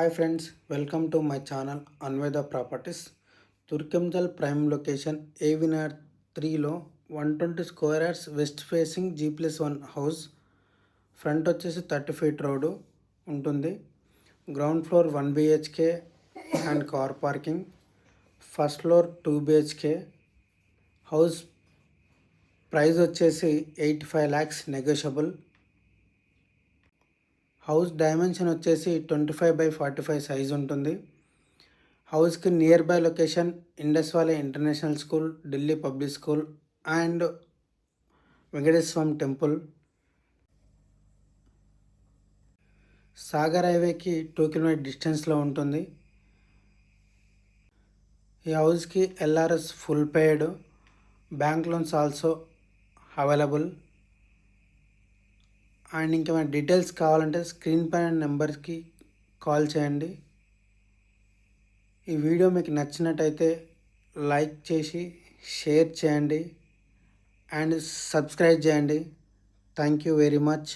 Hi friends, welcome to my channel Anveda properties. Turkayamjal prime location ఏవినార్ 3లో 120 square yards west facing G+1 house. Front వచ్చేసి 30 feet road ఉంటుంది. Ground floor 1 BHK and car parking. First floor 2 BHK. House price వచ్చేసి 85 lakhs negotiable. House dimension వచ్చేసి 25/45 size ఉంటుంది. హౌస్కి near by location Indus valley international school, Delhi public school and Venkateswara Swamy temple. Sagar హైవేకి 2 km డిస్టెన్స్లో ఉంటుంది. ఈ హౌస్కి LRS full paid, bank loans also available. And ఇంకేమైనా డీటెయిల్స్ కావాలంటే స్క్రీన్ పైన నెంబర్కి కాల్ చేయండి. ఈ వీడియో మీకు నచ్చినట్టయితే లైక్ చేసి షేర్ చేయండి అండ్ సబ్స్క్రైబ్ చేయండి. Thank you very much.